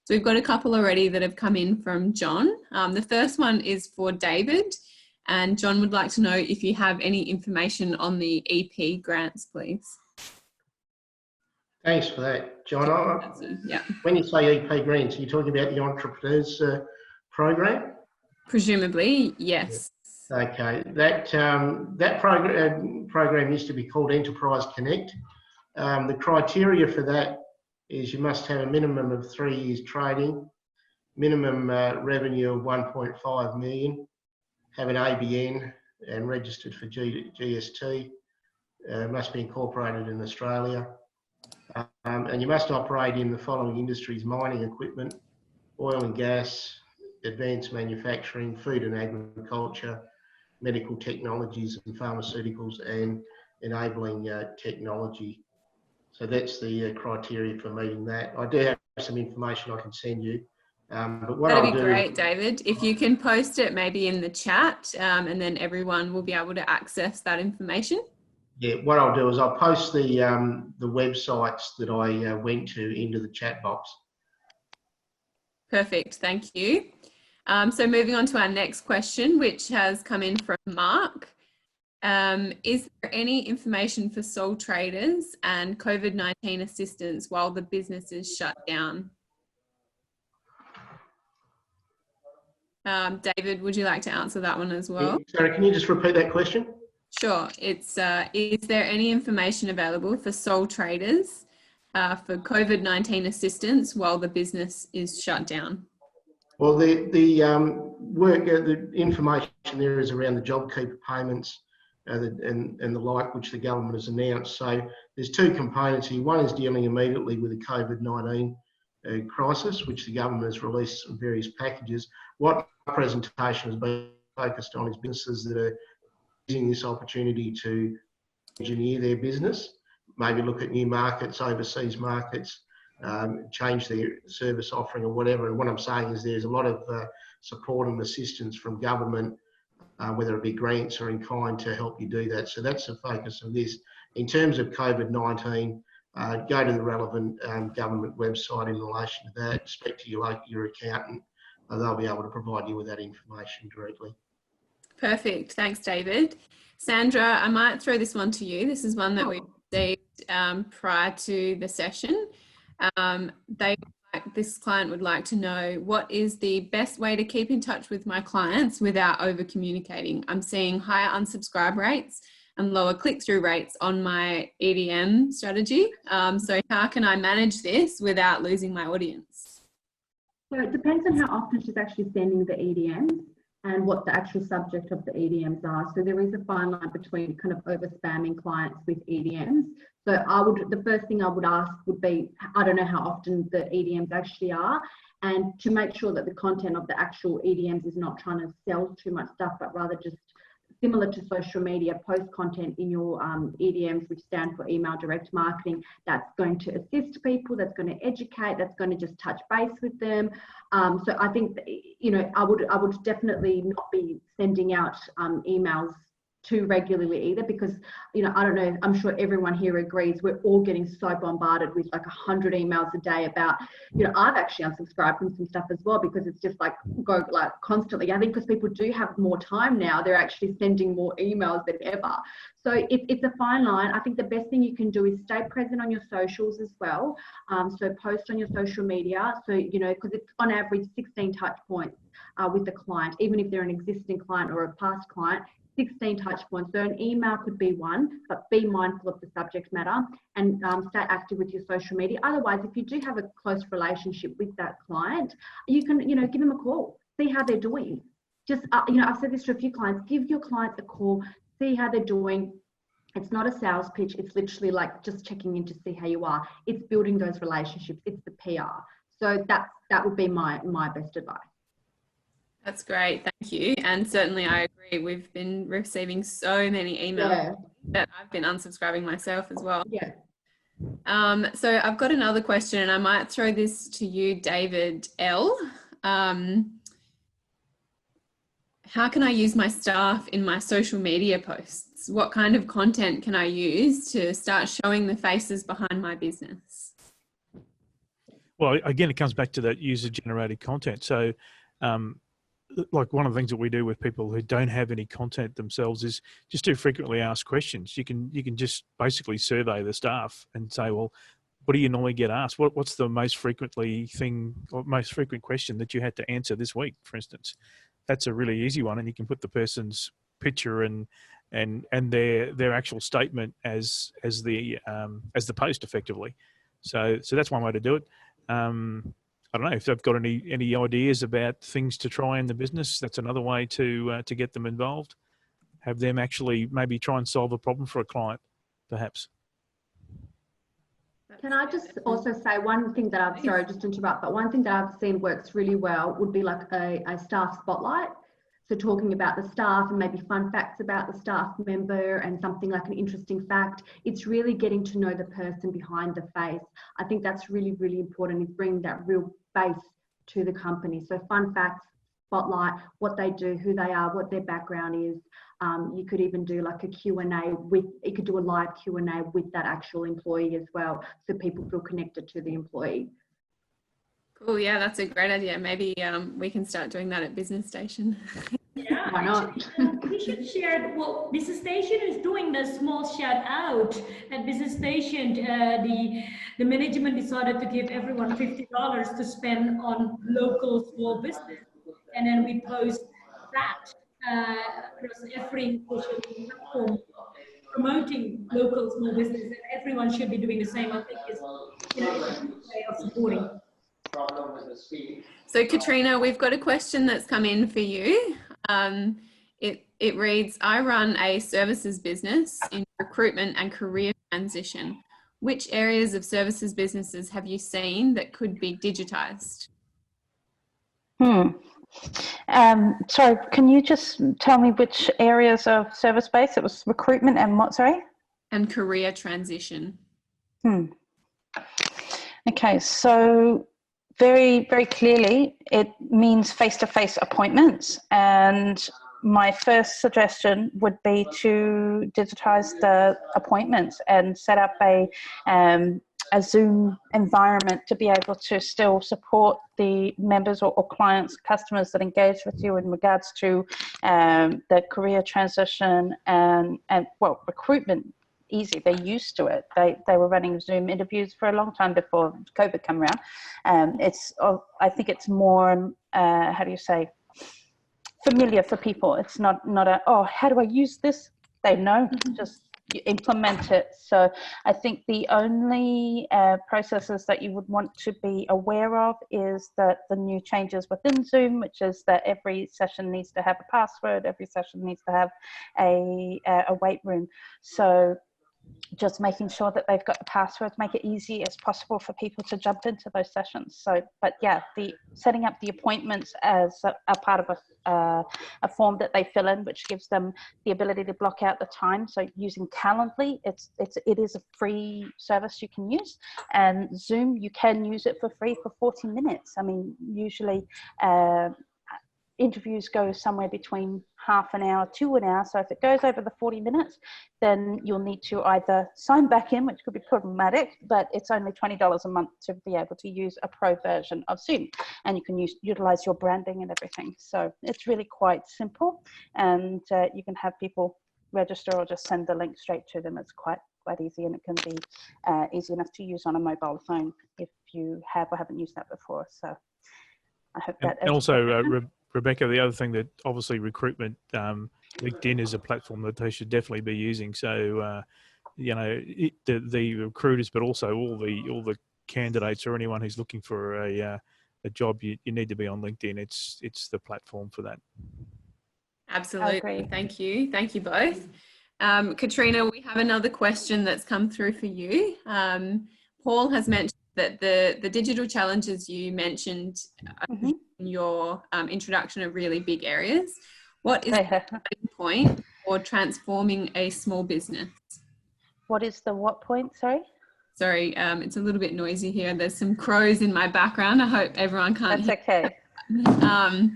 So we've got a couple already that have come in from John. The first one is for David, and John would like to know if you have any information on the EP grants, please. Thanks for that, John. Yeah. When you say EP grants, are you talking about the Entrepreneurs program? Presumably, yes. Okay, that program used to be called Enterprise Connect. The criteria for that is you must have a minimum of 3 years trading, minimum revenue of 1.5 million, have an ABN and registered for GST, must be incorporated in Australia, and you must operate in the following industries: mining equipment, oil and gas, advanced manufacturing, food and agriculture, medical technologies and pharmaceuticals, and enabling technology. So that's the criteria for meeting that. I do have some information I can send you. But what That'd I'll be do, great, David. If you can post it maybe in the chat, and then everyone will be able to access that information. yeah, what I'll do is I'll post the websites that I went to into the chat box. Perfect, thank you. So moving on to our next question, which has come in from Mark. Is there any information for sole traders and COVID-19 assistance while the business is shut down? David, would you like to answer that one as well? Sorry, can you just repeat that question? Sure. It's is there any information available for sole traders for COVID-19 assistance while the business is shut down? Well, the information there is around the JobKeeper payments and the like, which the government has announced. So there's two components here. One is dealing immediately with the COVID-19 crisis, which the government has released some various packages. What my presentation has been focused on is businesses that are using this opportunity to engineer their business, maybe look at new markets, overseas markets, change their service offering or whatever. And what I'm saying is there's a lot of support and assistance from government, whether it be grants or in kind, to help you do that. So that's the focus of this. In terms of COVID-19, go to the relevant government website in relation to that, speak to your accountant, they'll be able to provide you with that information directly. Perfect. Thanks, David. Sandra, I might throw this one to you. This is one that we received prior to the session. This client would like to know, what is the best way to keep in touch with my clients without over communicating? I'm seeing higher unsubscribe rates and lower click-through rates on my EDM strategy. So how can I manage this without losing my audience? So it depends on how often she's actually sending the EDMs and what the actual subject of the EDMs are. So there is a fine line between kind of over spamming clients with EDMs. So the first thing I would ask would be, I don't know how often the EDMs actually are, and to make sure that the content of the actual EDMs is not trying to sell too much stuff, but rather just similar to social media, post content in your EDMs, which stand for email direct marketing, that's going to assist people, that's going to educate, that's going to just touch base with them. So I think, I would definitely not be sending out emails too regularly either, because I don't know, I'm sure everyone here agrees, we're all getting so bombarded with like 100 emails a day about, I've actually unsubscribed from some stuff as well, because it's just like go like constantly. I think because people do have more time now, they're actually sending more emails than ever. So it's a fine line. I think the best thing you can do is stay present on your socials as well. So post on your social media. So, because it's on average 16 touch points with the client, even if they're an existing client or a past client. 16 touch points. So an email could be one, but be mindful of the subject matter and stay active with your social media. Otherwise, if you do have a close relationship with that client, you can, give them a call, see how they're doing. Just, I've said this to a few clients, give your clients a call, see how they're doing. It's not a sales pitch. It's literally like just checking in to see how you are. It's building those relationships. It's the PR. So that would be my best advice. That's great, thank you. And certainly I agree, we've been receiving so many emails that I've been unsubscribing myself as well. Yeah. So I've got another question, and I might throw this to you, David L. How can I use my staff in my social media posts? What kind of content can I use to start showing the faces behind my business? Well, again, it comes back to that user-generated content. So like one of the things that we do with people who don't have any content themselves is just do frequently asked questions. You can just basically survey the staff and say, well, what do you normally get asked? What's the most frequent question that you had to answer this week, for instance? That's a really easy one, and you can put the person's picture and their actual statement as the post effectively. So that's one way to do it. I don't know if they've got any ideas about things to try in the business. That's another way to get them involved. Have them actually maybe try and solve a problem for a client, perhaps. Can I just also say one thing that I've, sorry, just to interrupt, but one thing that I've seen works really well would be like a staff spotlight. So talking about the staff and maybe fun facts about the staff member and something like an interesting fact. It's really getting to know the person behind the face. I think that's really, really important, is bringing that real face to the company. So fun facts, spotlight, what they do, who they are, what their background is. You could even do like a Q&A with, you could do a live Q&A with that actual employee as well, so people feel connected to the employee. Cool, yeah, that's a great idea. Maybe we can start doing that at Business Station. Yeah, Why not? we should share. Well, Business Station is doing the small shout out at Business Station. The management decided to give everyone $50 to spend on local small business, and then we post that across every social platform promoting local small business, and everyone should be doing the same. I think it's it's a good way of supporting. So Katrina, we've got a question that's come in for you. It reads, I run a services business in recruitment and career transition. Which areas of services businesses have you seen that could be digitized? Sorry, can you just tell me which areas of service based? It was recruitment and what, sorry? And career transition. Okay, so very, very clearly, it means face-to-face appointments. And my first suggestion would be to digitize the appointments and set up a Zoom environment to be able to still support the members or clients, customers that engage with you in regards to the career transition and well, recruitment. Easy, they're used to it. They were running Zoom interviews for a long time before COVID came around. I think it's more how do you say, familiar for people. It's not a, oh, how do I use this? They know, just you implement it. So I think the only processes that you would want to be aware of is that the new changes within Zoom, which is that every session needs to have a password, every session needs to have a wait room. So just making sure that they've got the passwords, make it easy as possible for people to jump into those sessions. So, but yeah, the setting up the appointments as a part of a form that they fill in, which gives them the ability to block out the time. So using Calendly, it is a free service you can use, and Zoom, you can use it for free for 40 minutes. I mean, usually interviews go somewhere between half an hour to an hour. So if it goes over the 40 minutes, then you'll need to either sign back in, which could be problematic, but it's only $20 a month to be able to use a pro version of Zoom, and you can utilize your branding and everything. So it's really quite simple, and you can have people register or just send the link straight to them. It's quite easy, and it can be easy enough to use on a mobile phone if you have or haven't used that before. So I hope that. And also, Rebecca, the other thing that obviously recruitment, LinkedIn is a platform that they should definitely be using. So, you know, the recruiters, but also all the candidates or anyone who's looking for a job, you need to be on LinkedIn. It's the platform for that. Absolutely. Thank you both. Katrina, we have another question that's come through for you. Paul has mentioned that the digital challenges you mentioned in your introduction are really big areas. What is the starting point for transforming a small business? What is the what point, sorry? Sorry, it's a little bit noisy here. There's some crows in my background. I hope everyone can't That's hear. okay.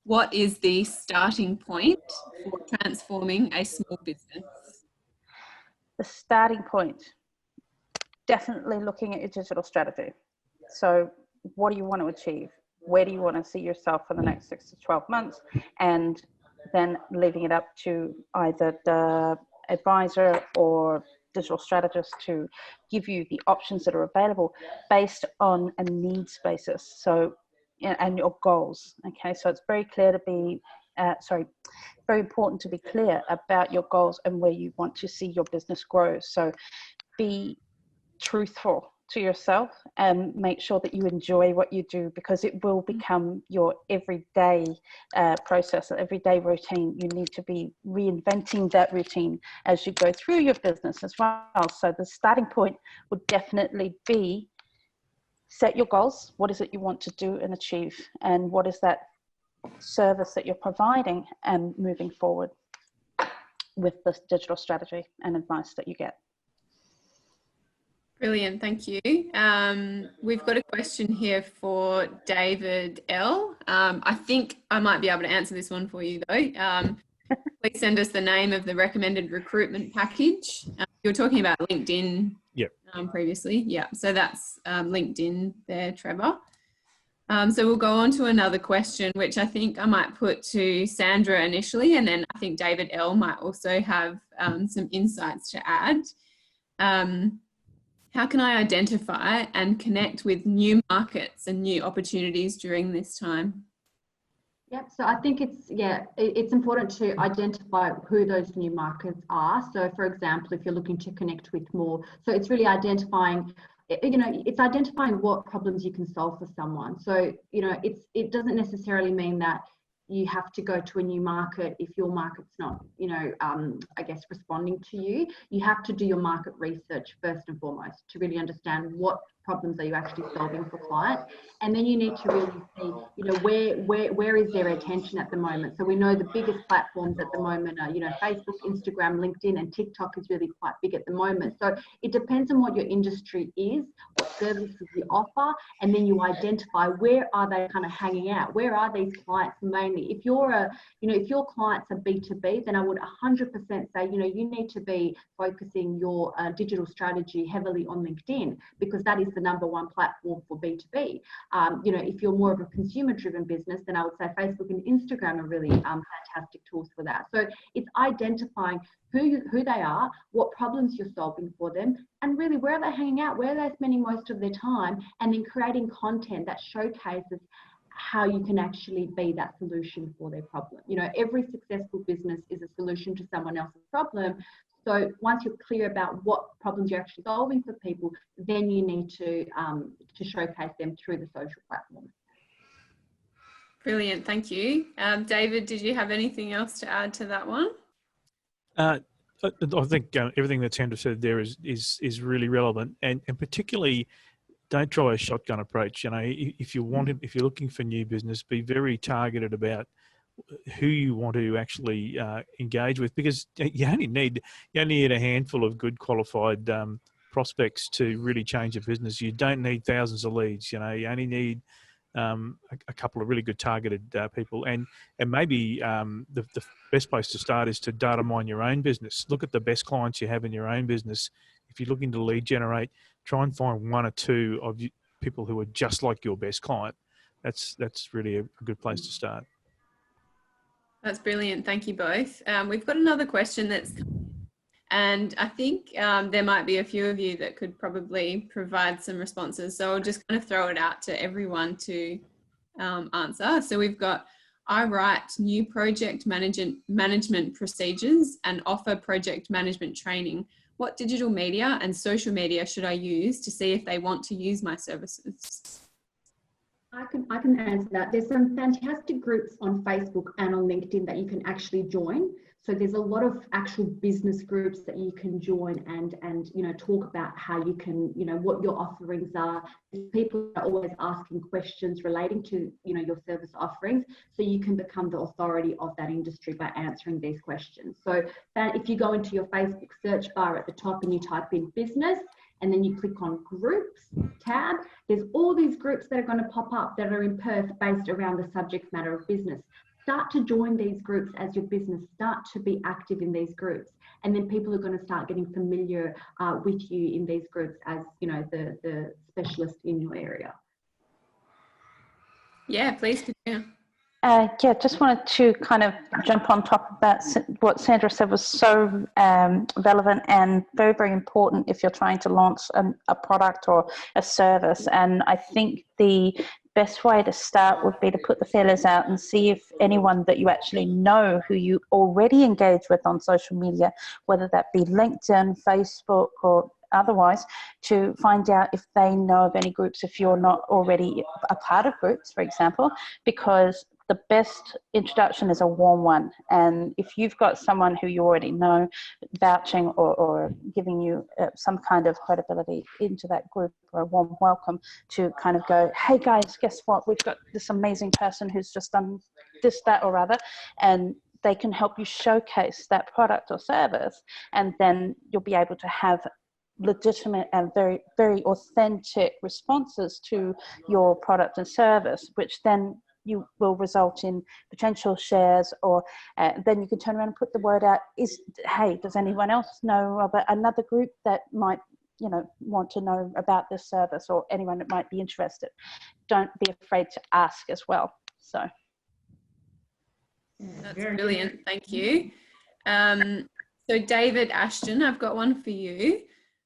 What is the starting point for transforming a small business? The starting point, definitely looking at your digital strategy. So what do you want to achieve? Where do you want to see yourself for the next 6 to 12 months? And then leaving it up to either the advisor or digital strategist to give you the options that are available based on a needs basis. So, and your goals. Okay, so it's very clear to be, very important to be clear about your goals and where you want to see your business grow. So be truthful to yourself and make sure that you enjoy what you do, because it will become your everyday process, everyday routine. You need to be reinventing that routine as you go through your business as well. So the starting point would definitely be set your goals. What is it you want to do and achieve? And what is that service that you're providing and moving forward with this digital strategy and advice that you get? Brilliant, thank you. We've got a question here for David L. I think I might be able to answer this one for you though. Please send us the name of the recommended recruitment package. You were talking about LinkedIn previously. Yeah, so that's LinkedIn there, Trevor. So we'll go on to another question, which I think I might put to Sandra initially, and then I think David L might also have some insights to add. How can I identify and connect with new markets and new opportunities during this time? Yep, so I think it's important to identify who those new markets are. So for example, if you're looking to connect with more, so it's really identifying, it's identifying what problems you can solve for someone. So, it doesn't necessarily mean that you have to go to a new market if your market's not, I guess, responding to you. You have to do your market research first and foremost to really understand what problems are you actually solving for clients, and then you need to really see, where is their attention at the moment. So we know the biggest platforms at the moment are, Facebook, Instagram, LinkedIn, and TikTok is really quite big at the moment. So it depends on what your industry is, what services you offer, and then you identify where are they kind of hanging out, where are these clients mainly. If you're if your clients are B2B, then I would 100% say, you need to be focusing your digital strategy heavily on LinkedIn, because that is the number one platform for B2B. If you're more of a consumer-driven business, then I would say Facebook and Instagram are really fantastic tools for that. So it's identifying who they are, what problems you're solving for them, and really where are they hanging out, where are they spending most of their time, and then creating content that showcases how you can actually be that solution for their problem. Every successful business is a solution to someone else's problem. So once you're clear about what problems you're actually solving for people, then you need to showcase them through the social platforms. Brilliant, thank you. David, did you have anything else to add to that one? I think everything that Sandra said there is really relevant, and particularly don't try a shotgun approach. If you're looking for new business, be very targeted about who you want to actually engage with, because you only need a handful of good qualified prospects to really change a business. You don't need thousands of leads. You only need a couple of really good targeted people, and maybe the best place to start is to data mine your own business. Look at the best clients you have in your own business. If you're looking to lead generate, try and find one or two of people who are just like your best client. That's really a good place to start. That's brilliant. Thank you both. We've got another question and I think there might be a few of you that could probably provide some responses. So I'll just kind of throw it out to everyone to answer. So we've got, I write new project management procedures and offer project management training. What digital media and social media should I use to see if they want to use my services? I can answer that. There's some fantastic groups on Facebook and on LinkedIn that you can actually join. So there's a lot of actual business groups that you can join and talk about how you can, what your offerings are. People are always asking questions relating to, your service offerings. So you can become the authority of that industry by answering these questions. So if you go into your Facebook search bar at the top and you type in business, and then you click on groups tab, there's all these groups that are going to pop up that are in Perth based around the subject matter of business. Start to join these groups as your business, start to be active in these groups. And then people are going to start getting familiar with you in these groups as, the specialist in your area. Yeah, please continue. Yeah, just wanted to kind of jump on top of that. What Sandra said was so relevant and very, very important if you're trying to launch a product or a service. And I think the best way to start would be to put the feelers out and see if anyone that you actually know who you already engage with on social media, whether that be LinkedIn, Facebook, or otherwise, to find out if they know of any groups if you're not already a part of groups, for example, because the best introduction is a warm one. And if you've got someone who you already know vouching or giving you some kind of credibility into that group or a warm welcome to kind of go, hey guys, guess what? We've got this amazing person who's just done this, that, or other. And they can help you showcase that product or service. And then you'll be able to have legitimate and very, very authentic responses to your product and service, which then you will result in potential shares, or then you can turn around and put the word out, hey, does anyone else know of another group that might, want to know about this service, or anyone that might be interested? Don't be afraid to ask as well. So that's brilliant. Thank you. So David Ashton, I've got one for you.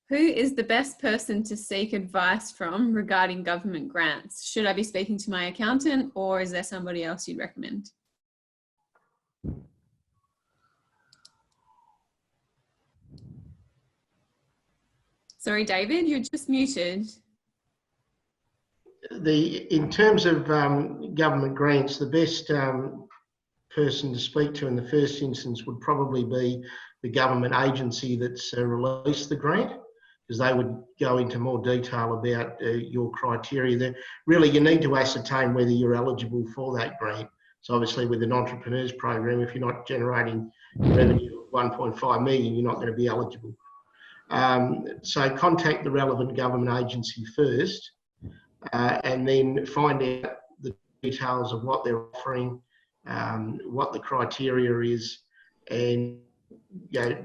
Who is the best person to seek advice from regarding government grants? Should I be speaking to my accountant, or is there somebody else you'd recommend? Sorry, David, you're just muted. In terms of government grants, the best person to speak to in the first instance would probably be the government agency that's released the grant, because they would go into more detail about your criteria there. Really, you need to ascertain whether you're eligible for that grant. So obviously with an entrepreneurs program, if you're not generating revenue of 1.5 million, you're not going to be eligible. So contact the relevant government agency first, and then find out the details of what they're offering, what the criteria is, and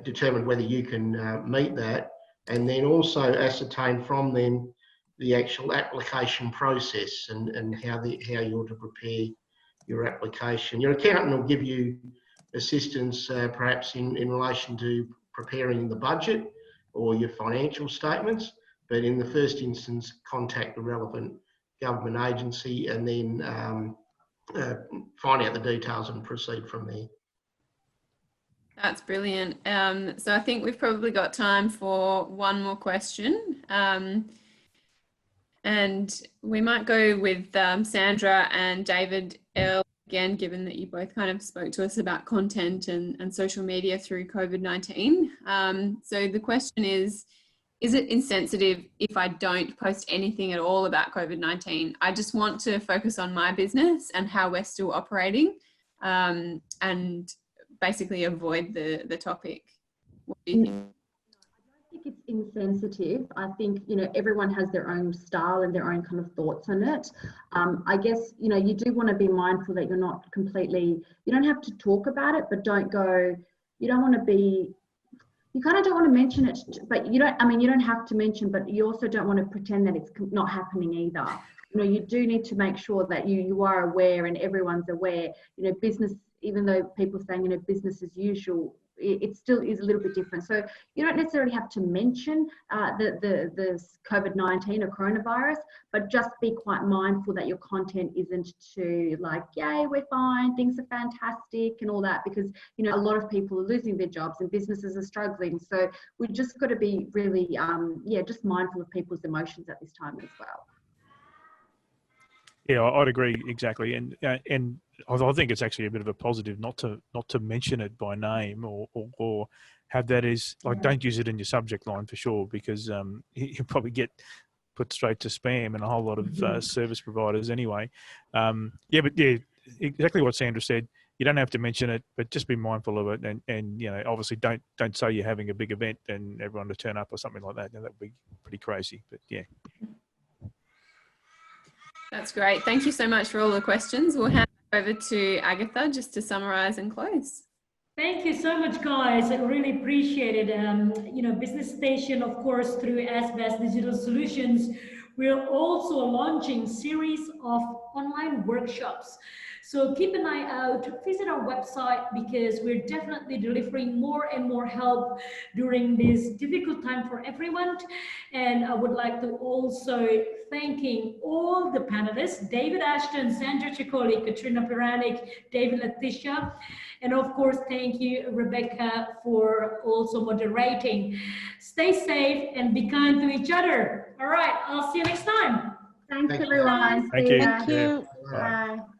determine whether you can meet that. And then also ascertain from them the actual application process and how you're to prepare your application. Your accountant will give you assistance perhaps in relation to preparing the budget or your financial statements, but in the first instance, contact the relevant government agency and then find out the details and proceed from there. That's brilliant. So I think we've probably got time for one more question. And we might go with Sandra and David L. again, given that you both kind of spoke to us about content and social media through COVID-19. So the question is it insensitive if I don't post anything at all about COVID-19? I just want to focus on my business and how we're still operating, and basically avoid the topic. What do you think? I don't think it's insensitive. I think, everyone has their own style and their own kind of thoughts on it. I guess, you do want to be mindful that you're not completely, you don't have to talk about it, but you kind of don't want to mention it, but you don't have to mention, but you also don't want to pretend that it's not happening either. You do need to make sure that you are aware and everyone's aware. Business, even though people saying, business as usual, it still is a little bit different. So you don't necessarily have to mention the COVID-19 or coronavirus, but just be quite mindful that your content isn't too like, yay, we're fine, things are fantastic and all that, because, a lot of people are losing their jobs and businesses are struggling. So we just got to be really, just mindful of people's emotions at this time as well. Yeah, I'd agree exactly, and I think it's actually a bit of a positive not to mention it by name or have that as like, don't use it in your subject line for sure, because you probably get put straight to spam and a whole lot of service providers anyway. Exactly what Sandra said. You don't have to mention it, but just be mindful of it, and obviously don't say you're having a big event and everyone to turn up or something like that. That would be pretty crazy, but yeah. That's great. Thank you so much for all the questions. We'll hand over to Agatha just to summarise and close. Thank you so much, guys. I really appreciate it. Business Station, of course, through ASBAS Digital Solutions, we're also launching series of online workshops. So keep an eye out, visit our website, because we're definitely delivering more and more help during this difficult time for everyone. And I would like to also thanking all the panelists, David Ashton, Sandra Ciccoli, Katrina Peranik, David Letitia, and of course, thank you, Rebecca, for also moderating. Stay safe and be kind to each other. All right, I'll see you next time. Thanks, Thank you. everyone. Thank See you. ya. Thank you. Bye. Bye.